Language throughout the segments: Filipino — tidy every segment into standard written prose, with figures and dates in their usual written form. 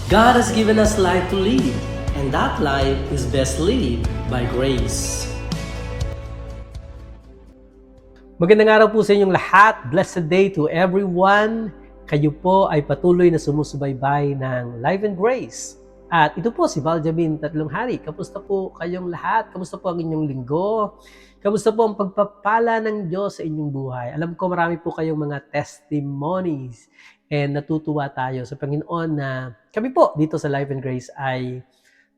God has given us life to live, and that life is best lived by grace. Magandang araw po sa inyong lahat. Blessed day to everyone. Kayo po ay patuloy na sumusubaybay ng Life and Grace. At ito po si Valjamin Tatlong Hari. Kamusta po kayong lahat? Kamusta po ang inyong linggo? Kamusta po ang pagpapala ng Diyos sa inyong buhay? Alam ko marami po kayong mga testimonies and natutuwa tayo sa Panginoon na kami po dito sa Life and Grace ay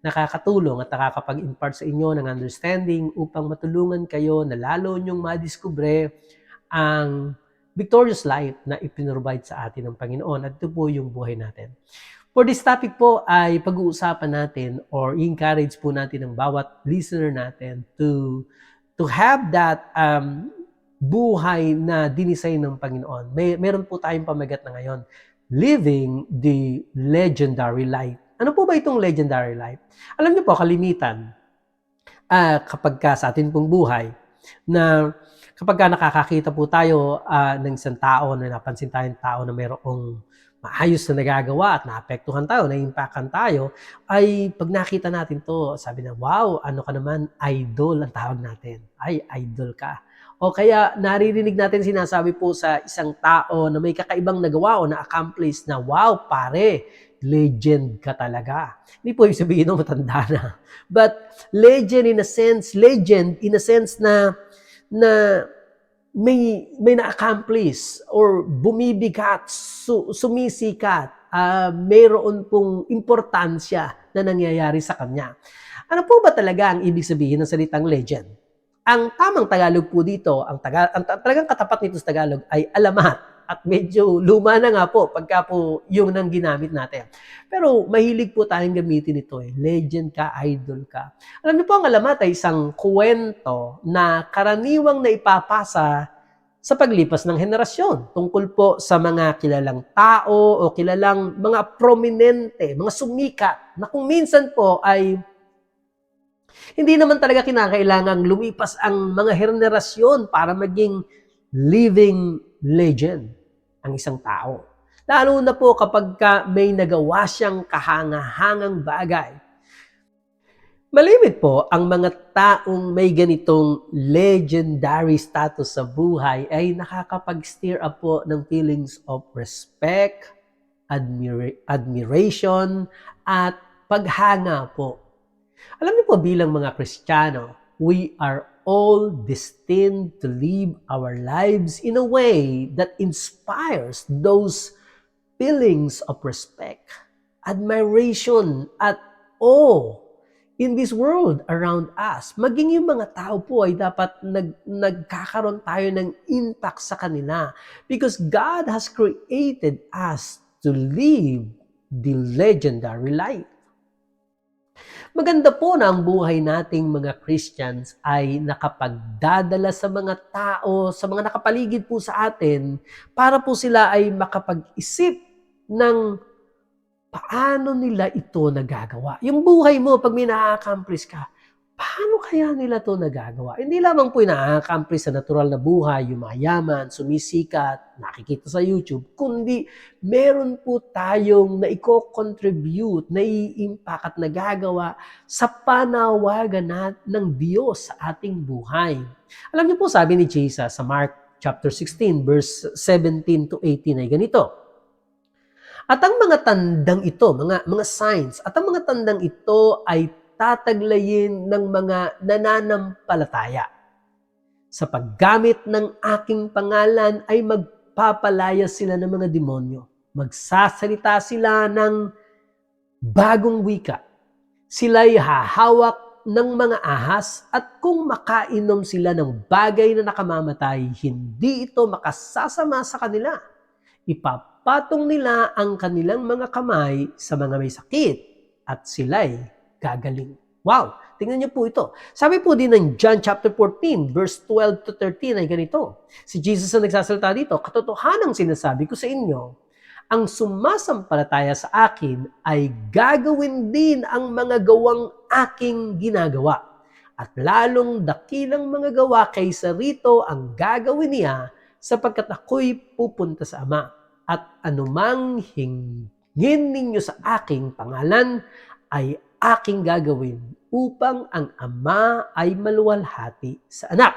nakakatulong at nakakapag-impart sa inyo ng understanding upang matulungan kayo na lalo nyong madiskubre ang victorious life na ipinrovide sa atin ng Panginoon. At ito po yung buhay natin. For this topic po ay pag-uusapan natin or encourage po natin ang bawat listener natin to have that buhay na dinesign ng Panginoon. Meron po tayong pamagat na ngayon, living the legendary life. Ano po ba itong legendary life? Alam niyo po, kalimitan, kapag sa atin pong buhay, na kapag nakakakita po tayo ng isang tao, na napansin tayong tao na mayroong maayos na nagagawa at naapektuhan tayo, na-impactan tayo, ay pag nakita natin to, sabi na, wow, ano ka naman, idol ang tawag natin. Ay, idol ka. O kaya naririnig natin sinasabi po sa isang tao na may kakaibang nagawa o na-accomplish na, wow, pare, legend ka talaga. Hindi po ibig sabihin na matanda na. But legend in a sense na may na-accomplish or bumibigat, sumisikat, mayroon pong importansya na nangyayari sa kanya. Ano po ba talaga ang ibig sabihin ng salitang legend? Ang tamang Tagalog po dito, ang talagang katapat nito sa Tagalog ay alamat. At medyo luma na nga po pagka po yung nang ginamit natin. Pero mahilig po tayong gamitin ito eh. Legend ka, idol ka. Alam niyo po, ang alamat ay isang kwento na karaniwang naipapasa sa paglipas ng henerasyon tungkol po sa mga kilalang tao o kilalang mga prominente, mga sumikat na kung minsan po ay hindi naman talaga kinakailangang lumipas ang mga henerasyon para maging living legend ang isang tao. Lalo na po kapag may nagawa siyang kahangahangang bagay. Malimit po ang mga taong may ganitong legendary status sa buhay ay nakakapag-stir up po ng feelings of respect, admiration, at paghanga po. Alam niyo po, bilang mga Kristiyano, we are all destined to live our lives in a way that inspires those feelings of respect, admiration, at awe in this world around us. Maging yung mga tao po ay dapat nagkakaroon tayo ng impact sa kanila because God has created us to live the legendary life. Maganda po na ang buhay nating mga Christians ay nakapagdadala sa mga tao, sa mga nakapaligid po sa atin, para po sila ay makapag-isip ng paano nila ito nagagawa. Yung buhay mo, pag may na-accomplish ka, paano kaya nila ito nagagawa? Hindi lamang po yung na-accomplish sa natural na buhay, yung mayaman, sumisikat, nakikita sa YouTube, kundi meron po tayong naiko-contribute, nai-impact at nagagawa sa panawagan ng Diyos sa ating buhay. Alam niyo po, sabi ni Jesus sa Mark chapter 16, verse 17 to 18 ay ganito. At ang mga tandang ito, mga signs, at ang mga tandang ito ay tataglayin ng mga nananampalataya. Sa paggamit ng aking pangalan ay magpapalaya sila ng mga demonyo. Magsasalita sila ng bagong wika. Sila'y hahawak ng mga ahas at kung makainom sila ng bagay na nakamamatay, hindi ito makasasama sa kanila. Ipapatong nila ang kanilang mga kamay sa mga may sakit at sila'y gagaling. Wow! Tingnan niyo po ito. Sabi po din ng John chapter 14, verse 12 to 13 ay ganito. Si Jesus ang nagsasalita dito, katotohanang sinasabi ko sa inyo, ang sumasampalataya sa akin ay gagawin din ang mga gawang aking ginagawa. At lalong dakilang mga gawa kaysa rito ang gagawin niya sapagkat ako'y pupunta sa Ama. At anumang Hingin ninyo sa aking pangalan ay aking gagawin upang ang Ama ay maluwalhati sa Anak.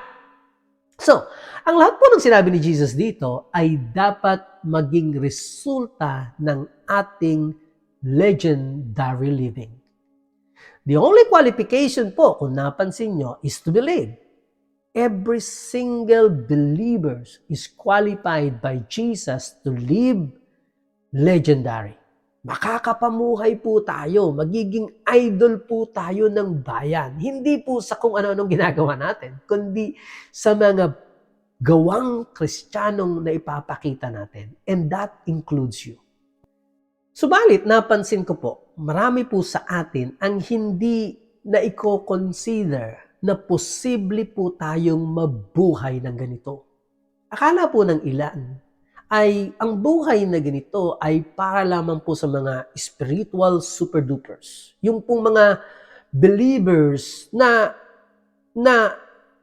So, ang lahat po ng sinabi ni Jesus dito ay dapat maging resulta ng ating legendary living. The only qualification po, kung napansin nyo, is to believe. Every single believer is qualified by Jesus to live legendary. Makakapamuhay po tayo, magiging idol po tayo ng bayan. Hindi po sa kung ano-anong ginagawa natin, kundi sa mga gawang Kristiyanong na ipapakita natin. And that includes you. Subalit, napansin ko po, marami po sa atin ang hindi na i-consider na posible po tayong mabuhay ng ganito. Akala po ng ilan ay ang buhay na ganito ay para lamang po sa mga spiritual super-dupers. Yung pong mga believers na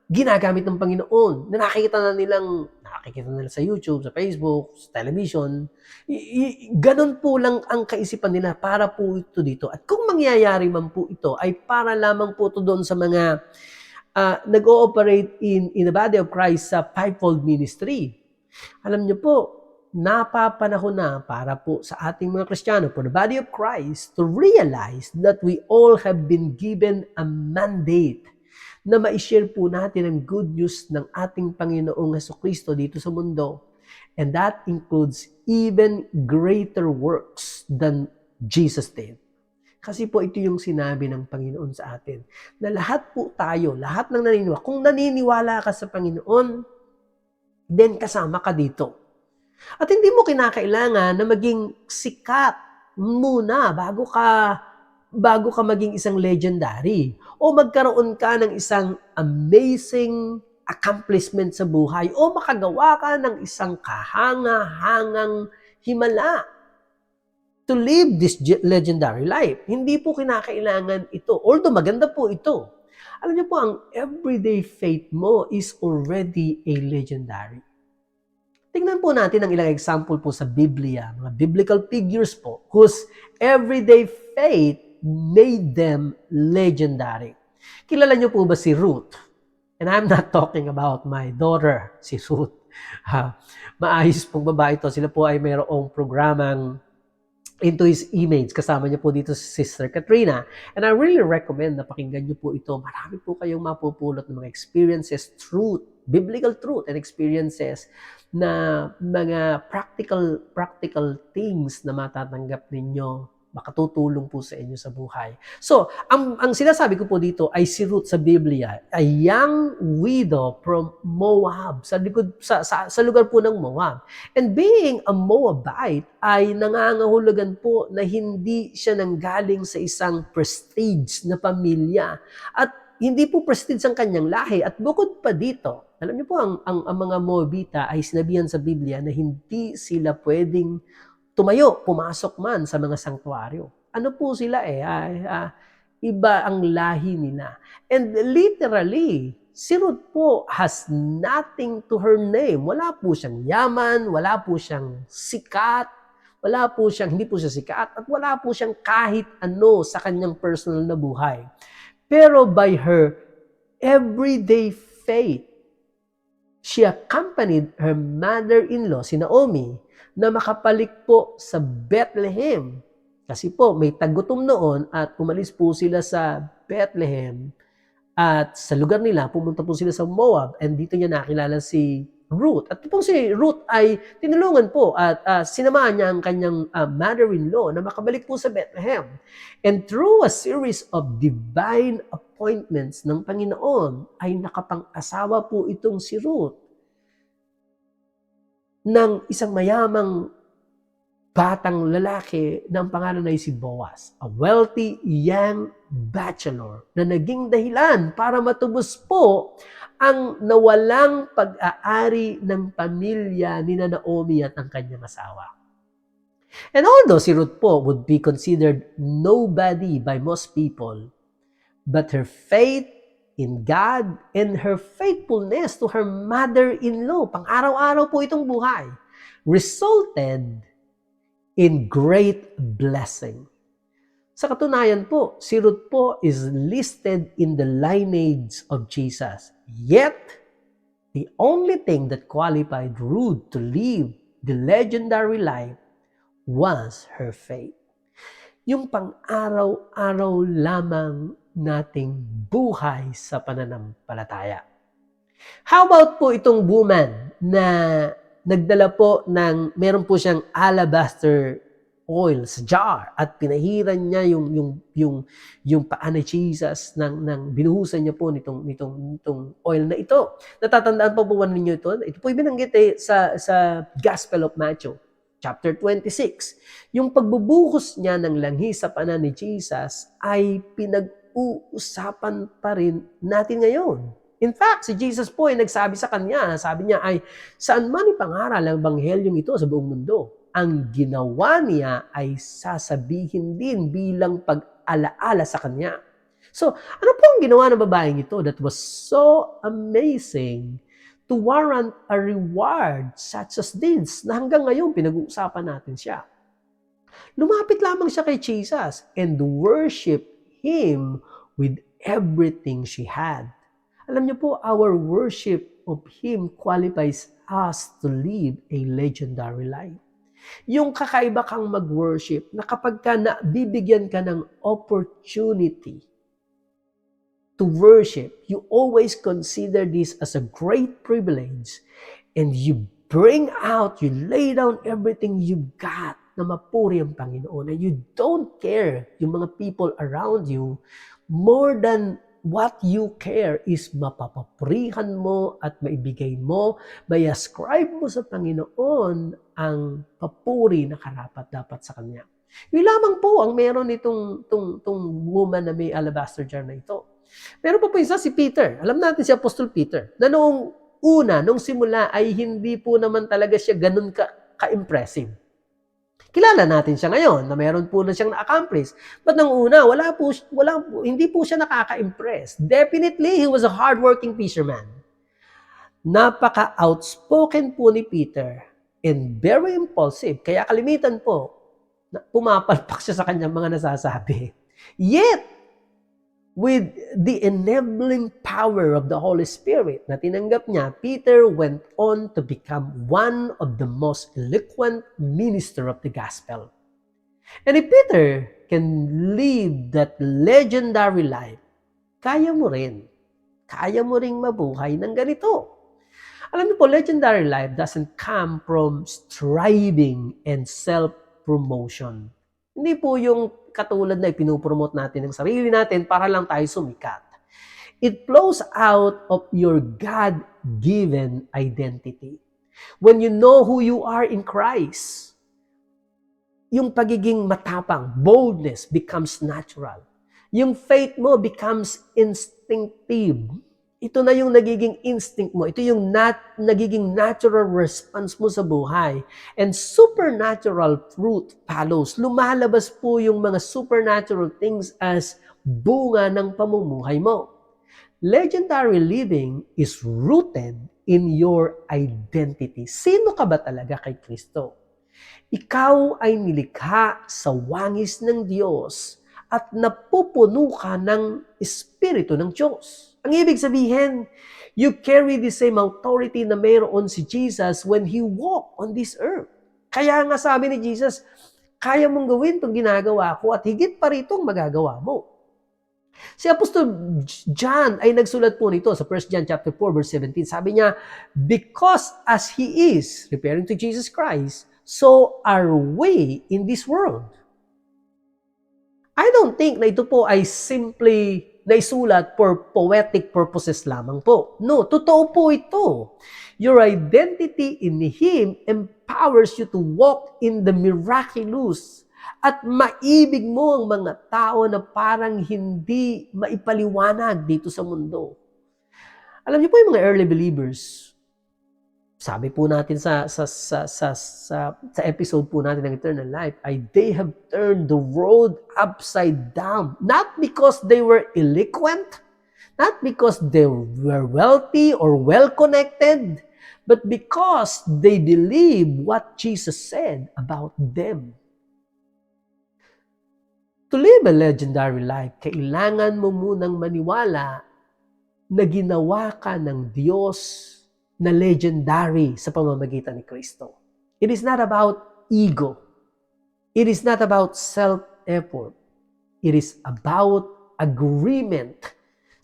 ginagamit ng Panginoon, na nakikita nila sa YouTube, sa Facebook, sa television. Ganon po lang ang kaisipan nila para po ito dito. At kung mangyayari man po ito, ay para lamang po ito doon sa mga nag-ooperate in the body of Christ sa fivefold ministry. Alam niyo po, napapanahon na para po sa ating mga Kristiyano, for the body of Christ, to realize that we all have been given a mandate na ma-share po natin ang good news ng ating Panginoong Jesucristo dito sa mundo. And that includes even greater works than Jesus did. Kasi po ito yung sinabi ng Panginoon sa atin, na lahat po tayo, lahat ng naniniwala, kung naniniwala ka sa Panginoon, then kasama ka dito. At hindi mo kinakailangan na maging sikat muna bago ka maging isang legendary o magkaroon ka ng isang amazing accomplishment sa buhay o makagawa ka ng isang kahanga-hangang himala to live this legendary life. Hindi po kinakailangan ito. Although maganda po ito. Alam niyo po, ang everyday faith mo is already a legendary. Tingnan po natin ang ilang example po sa Biblia, mga biblical figures po, whose everyday faith made them legendary. Kilala niyo po ba si Ruth? And I'm not talking about my daughter, si Ruth. Maayos pong babae ito. Sila po ay mayroong programang Into His Image. Kasama niyo po dito si Sister Katrina. And I really recommend na pakinggan niyo po ito. Marami po kayong mapupulot ng mga experiences, truth, biblical truth and experiences na mga practical things na matatanggap ninyo, makatutulong po sa inyo sa buhay. So, ang sinasabi ko po dito ay si Ruth sa Biblia, a young widow from Moab, sa lugar po ng Moab. And being a Moabite ay nangangahulugan po na hindi siya nanggaling sa isang prestige na pamilya. At hindi po prestige ang kanyang lahi. At bukod pa dito, alam niyo po, ang mga Moabita ay sinabihan sa Biblia na hindi sila pwedeng tumayo, pumasok man sa mga sanktuaryo. Ano po sila iba ang lahi nila. And literally, si Ruth po has nothing to her name. Wala po siyang yaman, wala po siyang sikat, hindi po siya sikat, at wala po siyang kahit ano sa kanyang personal na buhay. Pero by her everyday faith, she accompanied her mother-in-law, si Naomi, na makapalik po sa Bethlehem. Kasi po, may tagutom noon at umalis po sila sa Bethlehem at sa lugar nila, pumunta po sila sa Moab and dito niya nakilala si Ruth. At po si Ruth ay tinulungan po at sinamahan niya ang kanyang mother-in-law na makabalik po sa Bethlehem. And through a series of divine appointments ng Panginoon ay nakapang-asawa po itong si Ruth ng isang mayamang batang lalaki na ang pangalan ay si Boaz, a wealthy young bachelor na naging dahilan para matubos po ang nawalang pag-aari ng pamilya ni Naomi at ang kanyang asawa. And although si Ruth po would be considered nobody by most people, but her faith in God and her faithfulness to her mother-in-law, pang-araw-araw po itong buhay, resulted in great blessing. Sa katunayan po, si Ruth po is listed in the lineage of Jesus. Yet, the only thing that qualified Ruth to live the legendary life was her faith. Yung pang-araw-araw lamang nating buhay sa pananampalataya. How about po itong woman na nagdala po meron po siyang alabaster oil sa jar at pinahiran niya yung paa ni Jesus ng binuhusan niya po nitong oil na ito. Natatandaan po ninyo ito? Ito po ibinanggit sa Gospel of Matthew, chapter 26. Yung pagbubuhos niya ng langis sa paa ni Jesus ay pinag-uusapan pa rin natin ngayon. In fact, si Jesus po ay nagsabi sa kanya, sabi niya ay, saan man ipangaral ang ebanghelyong ito sa buong mundo, ang ginawa niya ay sasabihin din bilang pag-alaala sa kanya. So, ano po ang ginawa ng babaeng ito that was so amazing to warrant a reward such as this, na hanggang ngayon pinag-uusapan natin siya? Lumapit lamang siya kay Jesus and worship Him with everything she had. Alam niyo po, our worship of Him qualifies us to live a legendary life. Yung kakaiba kang mag-worship na kapag ka bibigyan ka ng opportunity to worship, you always consider this as a great privilege and you bring out, you lay down everything you've got na mapuri ang Panginoon, and you don't care yung mga people around you more than what you care is mapapapurihan mo at maibigay mo, may ascribe mo sa Panginoon ang papuri na karapat-dapat sa Kanya. Yun lamang po ang meron itong woman na may alabaster jar na ito. Meron pa po isa si Peter. Alam natin si Apostol Peter na nung simula ay hindi po naman talaga siya ganun ka-impressive. Kilala natin siya ngayon na meron po na siyang na-accomplish. But nung una, hindi po siya nakaka-impress. Definitely, he was a hardworking fisherman. Napaka-outspoken po ni Peter and very impulsive. Kaya kalimitan po, pumapalpak siya sa kanyang mga nasasabi. Yet, with the enabling power of the Holy Spirit na tinanggap niya, Peter went on to become one of the most eloquent minister of the gospel. And if Peter can live that legendary life, kaya mo rin mabuhay ng ganito. Alam niyo po, legendary life doesn't come from striving and self-promotion. Hindi po yung katulad na ipinupromote natin ng sarili natin para lang tayo sumikat. It flows out of your God-given identity. When you know who you are in Christ, yung pagiging matapang, boldness becomes natural. Yung faith mo becomes instinctive. Ito na yung nagiging instinct mo. Ito yung nagiging natural response mo sa buhay. And supernatural fruit follows. Lumalabas po yung mga supernatural things as bunga ng pamumuhay mo. Legendary living is rooted in your identity. Sino ka ba talaga kay Kristo? Ikaw ay nilikha sa wangis ng Diyos at napupuno ka ng Espiritu ng Diyos. Ang ibig sabihin, you carry the same authority na mayroon si Jesus when He walked on this earth. Kaya nga sabi ni Jesus, kaya mong gawin itong ginagawa ko at higit pa rito magagawa mo. Si Apostol John ay nagsulat po nito sa 1 John chapter 4 verse 17. Sabi niya, because as He is, referring to Jesus Christ, so are we in this world. I don't think na ito po ay simply naisulat for poetic purposes lamang po. No, totoo po ito. Your identity in Him empowers you to walk in the miraculous at maibig mo ang mga tao na parang hindi maipaliwanag dito sa mundo. Alam niyo po yung mga early believers, sabi po natin sa episode po natin ng Eternal Life, ay they have turned the world upside down. Not because they were eloquent, not because they were wealthy or well-connected, but because they believe what Jesus said about them. To live a legendary life, kailangan mo munang maniwala na ginawa ka ng Diyos na legendary sa pamamagitan ni Kristo. It is not about ego. It is not about self-effort. It is about agreement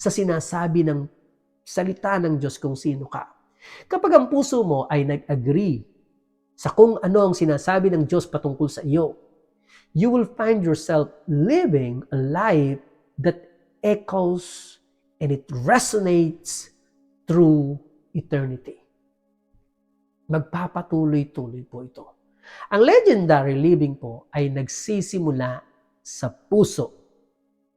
sa sinasabi ng salita ng Diyos kung sino ka. Kapag ang puso mo ay nag-agree sa kung ano ang sinasabi ng Diyos patungkol sa iyo, you will find yourself living a life that echoes and it resonates through eternity. Magpapatuloy-tuloy po ito. Ang legendary living po ay nagsisimula sa puso.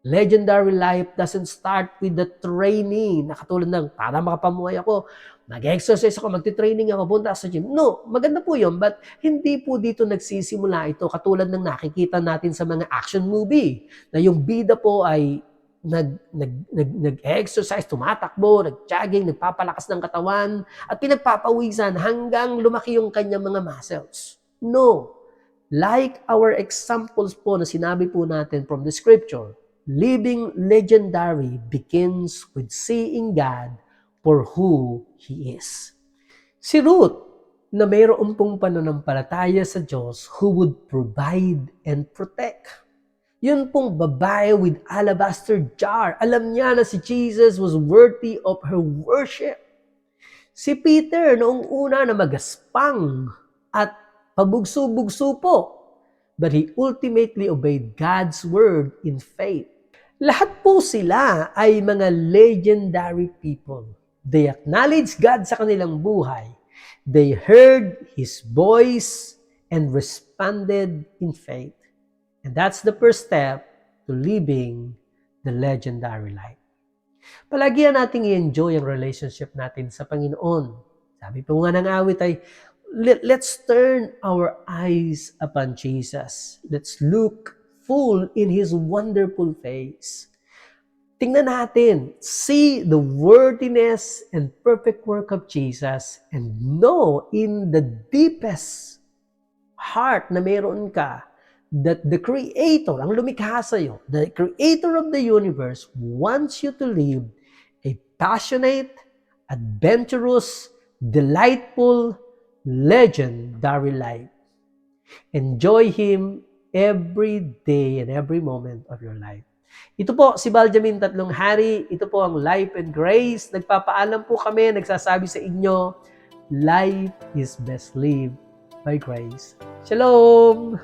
Legendary life doesn't start with the training. Nakatulad ng, para makapamuhay ako, mag-exercise ako, magti-training ako, punta sa gym. No, maganda po yun, but hindi po dito nagsisimula ito katulad ng nakikita natin sa mga action movie, na yung bida po ay nag-exercise, tumatakbo, nag-jogging, nagpapalakas ng katawan, at pinagpapawisan hanggang lumaki yung kanyang mga muscles. No. Like our examples po na sinabi po natin from the scripture, living legendary begins with seeing God for who He is. Si Ruth, na mayroon pong pananampalataya sa Diyos who would provide and protect. Yun pong babae with alabaster jar. Alam niya na si Jesus was worthy of her worship. Si Peter, noong una na magaspang at pabugso-bugso po, but he ultimately obeyed God's word in faith. Lahat po sila ay mga legendary people. They acknowledged God sa kanilang buhay. They heard His voice and responded in faith. And that's the first step to living the legendary life. Palagian nating i-enjoy ang relationship natin sa Panginoon. Sabi po nga ng awit ay, let's turn our eyes upon Jesus. Let's look full in His wonderful face. Tingnan natin, see the worthiness and perfect work of Jesus and know in the deepest heart na meron ka that the Creator, ang lumikha sa'yo, the Creator of the universe wants you to live a passionate, adventurous, delightful, legendary life. Enjoy Him every day and every moment of your life. Ito po si Baljamin Tatlong Hari. Ito po ang Life and Grace. Nagpapaalam po kami, nagsasabi sa inyo, life is best lived by grace. Shalom!